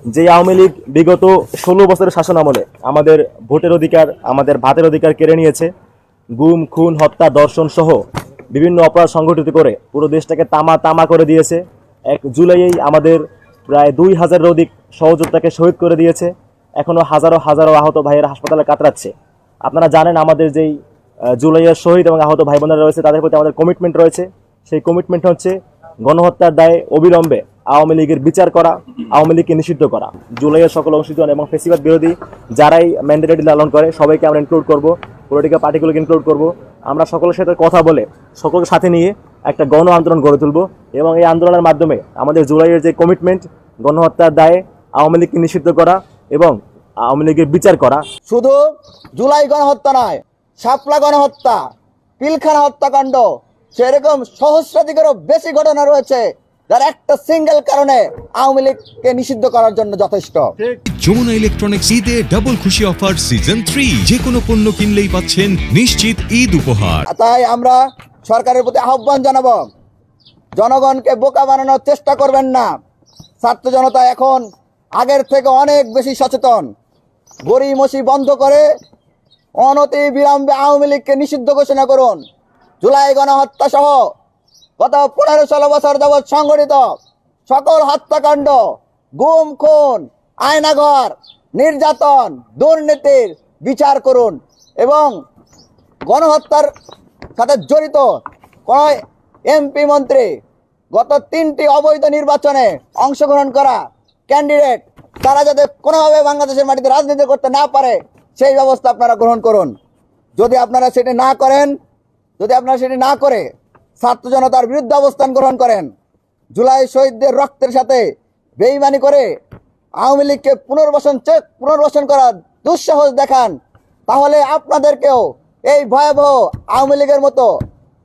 যে আওয়ামী লীগ বিগত 16 বছরের শাসন আমলে আমাদের ভোটের অধিকার, আমাদের ভাতের অধিকার কেড়ে নিয়েছে, গুম খুন হত্যা দর্শন সহ বিভিন্ন অপরাধ সংগঠিত করে পুরো দেশটাকে তামা তামা করে দিয়েছে। 1 জুলাইয়েই আমাদের প্রায় 2000-এর অধিক সহযোদ্ধাকে শহীদ করে দিয়েছে। এখনো হাজারো হাজারো আহত ভাইয়েরা হাসপাতালে কাতরাচ্ছে। আপনারা জানেন আমাদের যেই জুলাইয়ের শহীদ এবং আহত ভাই বোনেরা রয়েছে তাদের প্রতি আমাদের কমিটমেন্ট রয়েছে। সেই কমিটমেন্ট হচ্ছে গণহত্যার দায়ে অবিলম্বে আওয়ামী লীগের বিচার করা, আওয়ামী লীগকে নিষিদ্ধ করা। জুলাইয়ের সকল অংশীজন এবং ফেসিবাদ বিরোধী যারাই ম্যান্ডেটরি লালন করে সবাইকে আমরা ইনক্লুড করব, পলিটিক্যাল পার্টিগুলোকে ইনক্লুড করব। আমরা সকলের সাথে কথা বলে সকলকে সাথে নিয়ে একটা গণ আন্দোলন গড়ে তুলব এবং এই আন্দোলনের মাধ্যমে আমাদের জুলাইয়ের যে কমিটমেন্ট গণহত্যার দায়ে আওয়ামী লীগকে নিষিদ্ধ করা এবং আওয়ামী লীগের বিচার করা। শুধু জুলাই গণহত্যা নয়, শাপলা গণহত্যা, পিলখানা হত্যাকাণ্ড, সেরকম সহস্রাধিকেরও বেশি ঘটনা রয়েছে যার একটা সিঙ্গেল কারণে আওয়ামী লীগকে নিষিদ্ধ করার জন্য যথেষ্ট। যমুনা ইলেকট্রনিক্স ঈদে ডাবল খুশি অফার সিজন 3, যে কোনো পণ্য কিনলেই পাচ্ছেন নিশ্চিত ঈদ উপহার। তাই আমরা সরকারের প্রতি আহ্বান জানাবো, জনগণকে বোকা বানানোর চেষ্টা করবেন না। ছাত্র জনতা এখন আগের থেকে অনেক বেশি সচেতন। গড়িমসি বন্ধ করে অনতি বিলম্বে আওয়ামী লীগকে নিষিদ্ধ ঘোষণা করুন। জুলাই গণহত্যা সহ গত 15-16 বছর যাবৎ সংঘটিত সকল হত্যাকাণ্ড, গুম খুন, আয়নাঘর, নির্যাতন, দুর্নীতির বিচার করুন এবং গণহত্যার সাথে জড়িত কোন এমপি মন্ত্রী, গত 3টি অবৈধ নির্বাচনে অংশগ্রহণ করা ক্যান্ডিডেট, তারা যাতে কোনোভাবে বাংলাদেশের মাটিতে রাজনীতি করতে না পারে সেই ব্যবস্থা আপনারা গ্রহণ করুন। যদি আপনারা সেটি না করে ছাত্র জনতার বিরুদ্ধে অবস্থান গ্রহণ করেন, জুলাই শহীদদের রক্তের সাথে বেইমানি করে আওয়ামী লীগকে পুনর্বাসন করার দুঃসাহস দেখান, তাহলে আপনাদেরকেও এই ভয়াবহ আওয়ামী লীগের মতো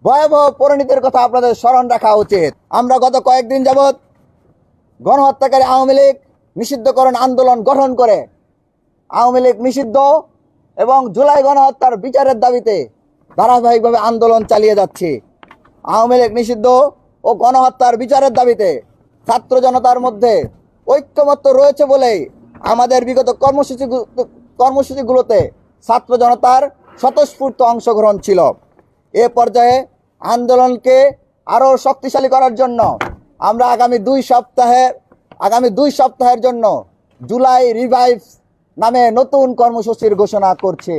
ভয়াবহ পরিণতির কথা আপনাদের স্মরণ রাখা উচিত। আমরা গত কয়েকদিন যাবৎ গণহত্যাকারী আওয়ামী লীগ নিষিদ্ধকরণ আন্দোলন গঠন করে আওয়ামী লীগ নিষিদ্ধ এবং জুলাই গণহত্যার বিচারের দাবিতে ধারাবাহিকভাবে আন্দোলন চালিয়ে যাচ্ছি। আওয়ামী লীগ নিষিদ্ধ ও গণহত্যার বিচারের দাবিতে ছাত্র জনতার মধ্যে ঐক্যমত্য রয়েছে বলেই আমাদের বিগত কর্মসূচিগুলোতে ছাত্র জনতার স্বতঃস্ফূর্ত অংশগ্রহণ ছিল। এ পর্যায়ে আন্দোলনকে আরও শক্তিশালী করার জন্য আমরা আগামী 2 সপ্তাহের জন্য জুলাই রিভাইভ নামে নতুন কর্মসূচির ঘোষণা করছি।